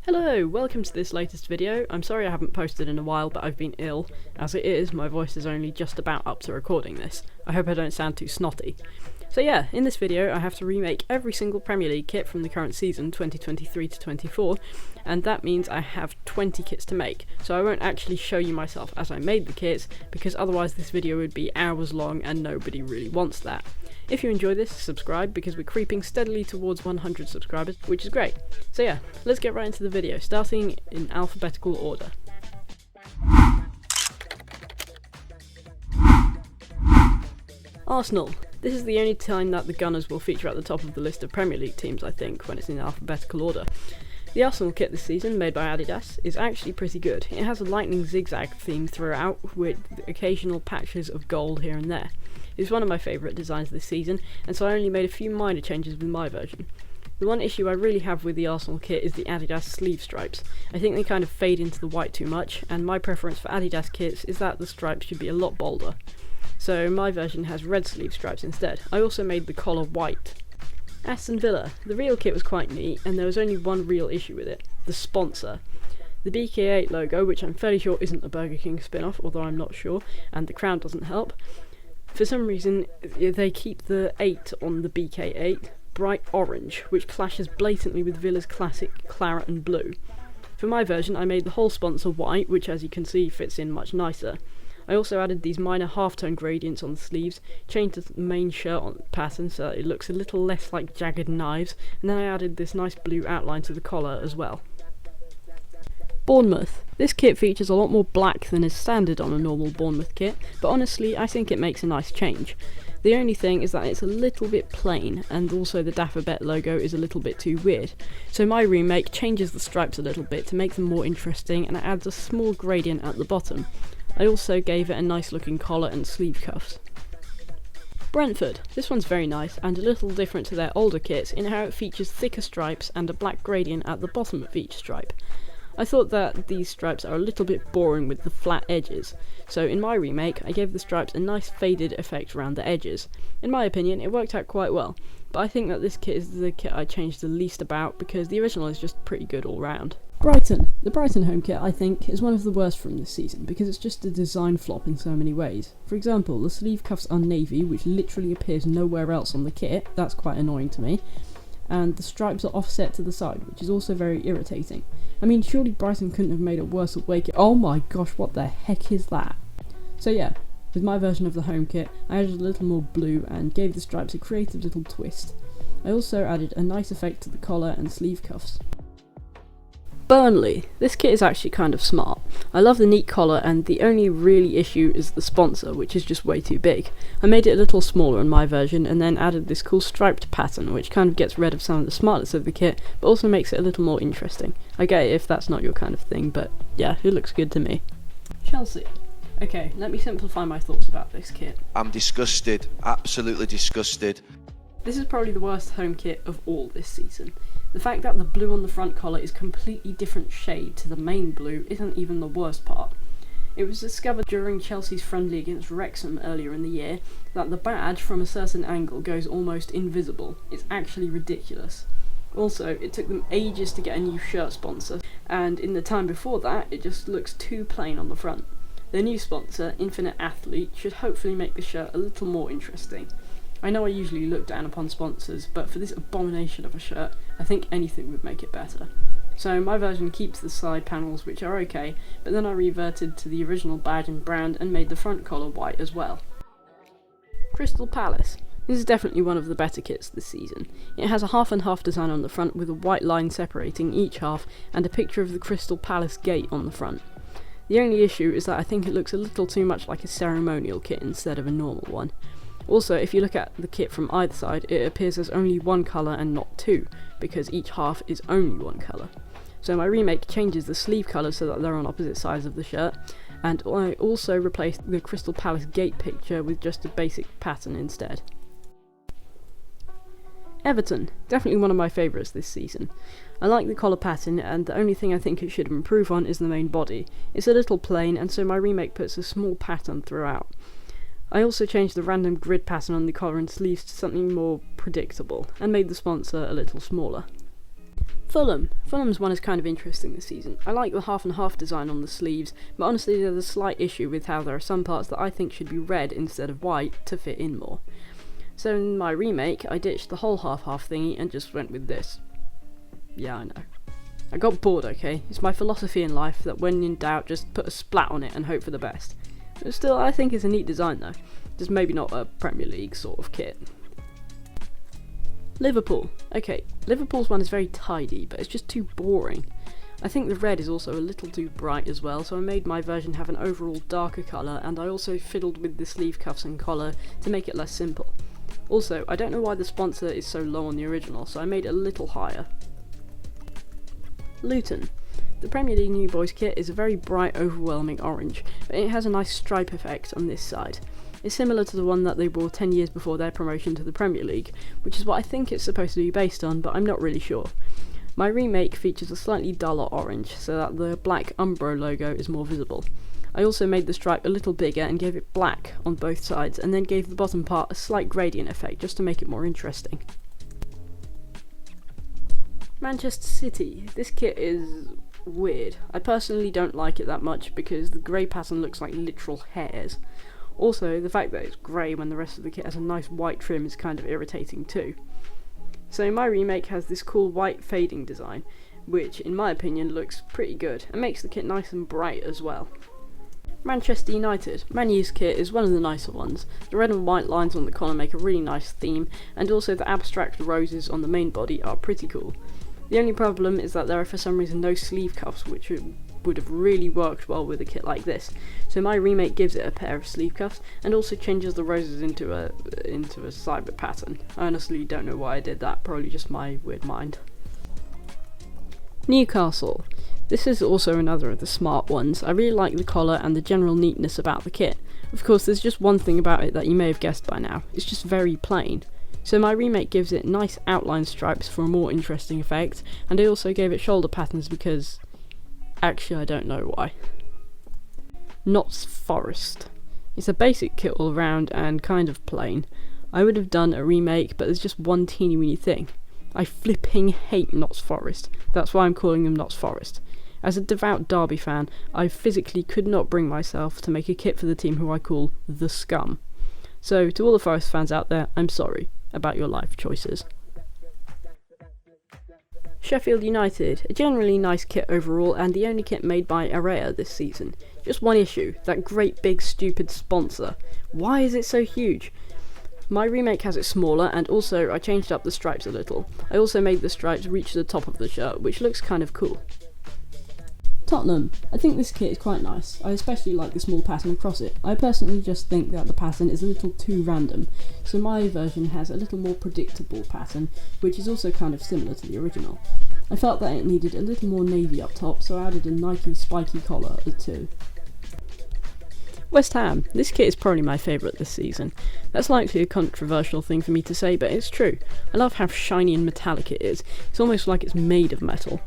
Hello, welcome to this latest video. I'm sorry I haven't posted in a while, but I've been ill. As it is, my voice is only just about up to recording this. I hope I don't sound too snotty. So yeah, in this video I have to remake every single Premier League kit from the current season, 2023 to 24, and that means I have 20 kits to make. So I won't actually show you myself as I made the kits, because otherwise this video would be hours long and nobody really wants that. If you enjoy this, subscribe, because we're creeping steadily towards 100 subscribers, which is great. So yeah, let's get right into the video, starting in alphabetical order. Arsenal. This is the only time that the Gunners will feature at the top of the list of Premier League teams, I think, when it's in alphabetical order. The Arsenal kit this season, made by Adidas, is actually pretty good. It has a lightning zigzag theme throughout, with occasional patches of gold here and there. It's one of my favourite designs this season, and so I only made a few minor changes with my version. The one issue I really have with the Arsenal kit is the Adidas sleeve stripes. I think they kind of fade into the white too much, and my preference for Adidas kits is that the stripes should be a lot bolder. So my version has red sleeve stripes instead. I also made the collar white. Aston Villa. The real kit was quite neat, and there was only one real issue with it: the sponsor. The BK8 logo, which I'm fairly sure isn't a Burger King spin-off, although I'm not sure, and the crown doesn't help. For some reason, they keep the 8 on the BK8 bright orange, which clashes blatantly with Villa's classic claret and blue. For my version, I made the whole sponsor white, which as you can see fits in much nicer. I also added these minor halftone gradients on the sleeves, changed the main shirt pattern so that it looks a little less like jagged knives, and then I added this nice blue outline to the collar as well. Bournemouth. This kit features a lot more black than is standard on a normal Bournemouth kit, but honestly I think it makes a nice change. The only thing is that it's a little bit plain, and also the Dapperbet logo is a little bit too weird. So my remake changes the stripes a little bit to make them more interesting, and it adds a small gradient at the bottom. I also gave it a nice looking collar and sleeve cuffs. Brentford. This one's very nice and a little different to their older kits in how it features thicker stripes and a black gradient at the bottom of each stripe. I thought that these stripes are a little bit boring with the flat edges, so in my remake I gave the stripes a nice faded effect around the edges. In my opinion it worked out quite well, but I think that this kit is the kit I changed the least about because the original is just pretty good all round. Brighton. The Brighton home kit, I think, is one of the worst from this season because it's just a design flop in so many ways. For example, the sleeve cuffs are navy, which literally appears nowhere else on the kit. That's quite annoying to me. And the stripes are offset to the side, which is also very irritating. I mean, surely Brighton couldn't have made a worse away kit. Oh my gosh, what the heck is that? So yeah, with my version of the home kit, I added a little more blue and gave the stripes a creative little twist. I also added a nice effect to the collar and sleeve cuffs. Burnley. This kit is actually kind of smart. I love the neat collar, and the only really issue is the sponsor, which is just way too big. I made it a little smaller in my version and then added this cool striped pattern which kind of gets rid of some of the smartness of the kit but also makes it a little more interesting. I get it if that's not your kind of thing, but yeah, it looks good to me. Chelsea. Okay, let me simplify my thoughts about this kit. I'm disgusted, absolutely disgusted. This is probably the worst home kit of all this season. The fact that the blue on the front collar is completely different shade to the main blue isn't even the worst part. It was discovered during Chelsea's friendly against Wrexham earlier in the year that the badge from a certain angle goes almost invisible. It's actually ridiculous. Also, it took them ages to get a new shirt sponsor, and in the time before that, it just looks too plain on the front. Their new sponsor, Infinite Athlete, should hopefully make the shirt a little more interesting. I know I usually look down upon sponsors, but for this abomination of a shirt, I think anything would make it better. So my version keeps the side panels, which are okay, but then I reverted to the original badge and brand and made the front collar white as well. Crystal Palace. This is definitely one of the better kits this season. It has a half and half design on the front with a white line separating each half and a picture of the Crystal Palace gate on the front. The only issue is that I think it looks a little too much like a ceremonial kit instead of a normal one. Also, if you look at the kit from either side, it appears as only one colour and not two, because each half is only one colour. So my remake changes the sleeve colours so that they're on opposite sides of the shirt, and I also replaced the Crystal Palace gate picture with just a basic pattern instead. Everton, definitely one of my favourites this season. I like the collar pattern, and the only thing I think it should improve on is the main body. It's a little plain, and so my remake puts a small pattern throughout. I also changed the random grid pattern on the collar and sleeves to something more predictable, and made the sponsor a little smaller. Fulham. Fulham's one is kind of interesting this season. I like the half and half design on the sleeves, but honestly there's a slight issue with how there are some parts that I think should be red instead of white to fit in more. So in my remake, I ditched the whole half-half thingy and just went with this. Yeah, I know. I got bored, okay? It's my philosophy in life that when in doubt, just put a splat on it and hope for the best. But still, I think it's a neat design though. Just maybe not a Premier League sort of kit. Liverpool. Okay, Liverpool's one is very tidy, but it's just too boring. I think the red is also a little too bright as well, so I made my version have an overall darker colour, and I also fiddled with the sleeve cuffs and collar to make it less simple. Also, I don't know why the sponsor is so low on the original, so I made it a little higher. Luton. The Premier League New Boys kit is a very bright, overwhelming orange, but it has a nice stripe effect on this side. It's similar to the one that they wore 10 years before their promotion to the Premier League, which is what I think it's supposed to be based on, but I'm not really sure. My remake features a slightly duller orange, so that the black Umbro logo is more visible. I also made the stripe a little bigger and gave it black on both sides, and then gave the bottom part a slight gradient effect just to make it more interesting. Manchester City. This kit is weird. I personally don't like it that much because the grey pattern looks like literal hairs. Also, the fact that it's grey when the rest of the kit has a nice white trim is kind of irritating too. So my remake has this cool white fading design, which in my opinion looks pretty good and makes the kit nice and bright as well. Manchester United. Man U's kit is one of the nicer ones. The red and white lines on the collar make a really nice theme, and also the abstract roses on the main body are pretty cool. The only problem is that there are for some reason no sleeve cuffs, which would have really worked well with a kit like this. So my remake gives it a pair of sleeve cuffs and also changes the roses into a cyber pattern. I honestly don't know why I did that, probably just my weird mind. Newcastle. This is also another of the smart ones. I really like the collar and the general neatness about the kit. Of course, there's just one thing about it that you may have guessed by now. It's just very plain. So my remake gives it nice outline stripes for a more interesting effect, and I also gave it shoulder patterns because... actually I don't know why. Nottingham Forest. It's a basic kit all round and kind of plain. I would have done a remake, but there's just one teeny weeny thing. I flipping hate Nottingham Forest. That's why I'm calling them Nottingham Forest. As a devout Derby fan, I physically could not bring myself to make a kit for the team who I call the Scum. So to all the Forest fans out there, I'm sorry about your life choices. Sheffield United, a generally nice kit overall and the only kit made by Area this season. Just one issue, that great big stupid sponsor. Why is it so huge? My remake has it smaller, and also I changed up the stripes a little. I also made the stripes reach the top of the shirt, which looks kind of cool. Tottenham. I think this kit is quite nice. I especially like the small pattern across it. I personally just think that the pattern is a little too random, so my version has a little more predictable pattern, which is also kind of similar to the original. I felt that it needed a little more navy up top, so I added a Nike spiky collar too. West Ham. This kit is probably my favourite this season. That's likely a controversial thing for me to say, but it's true. I love how shiny and metallic it is. It's almost like it's made of metal.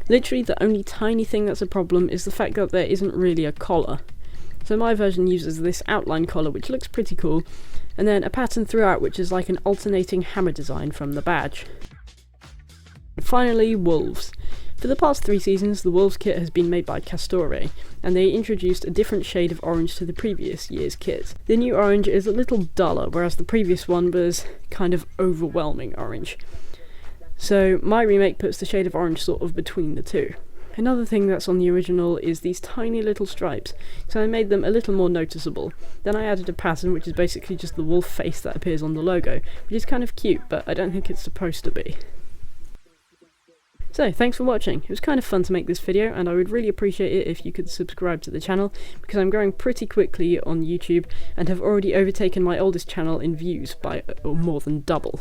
Literally the only tiny thing that's a problem is the fact that there isn't really a collar. So my version uses this outline collar, which looks pretty cool, and then a pattern throughout which is like an alternating hammer design from the badge. Finally, Wolves. For the past 3 seasons, the Wolves kit has been made by Castore, and they introduced a different shade of orange to the previous year's kit. The new orange is a little duller, whereas the previous one was kind of overwhelming orange. So my remake puts the shade of orange sort of between the two. Another thing that's on the original is these tiny little stripes, so I made them a little more noticeable. Then I added a pattern which is basically just the wolf face that appears on the logo, which is kind of cute, but I don't think it's supposed to be. So, thanks for watching. It was kind of fun to make this video, and I would really appreciate it if you could subscribe to the channel, because I'm growing pretty quickly on YouTube, and have already overtaken my oldest channel in views by more than double.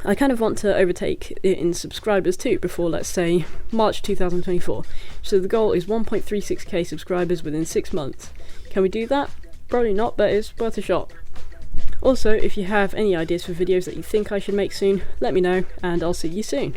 I kind of want to overtake it in subscribers too before, let's say, March 2024. So the goal is 1.36k subscribers within 6 months. Can we do that? Probably not, but it's worth a shot. Also, if you have any ideas for videos that you think I should make soon, let me know, and I'll see you soon.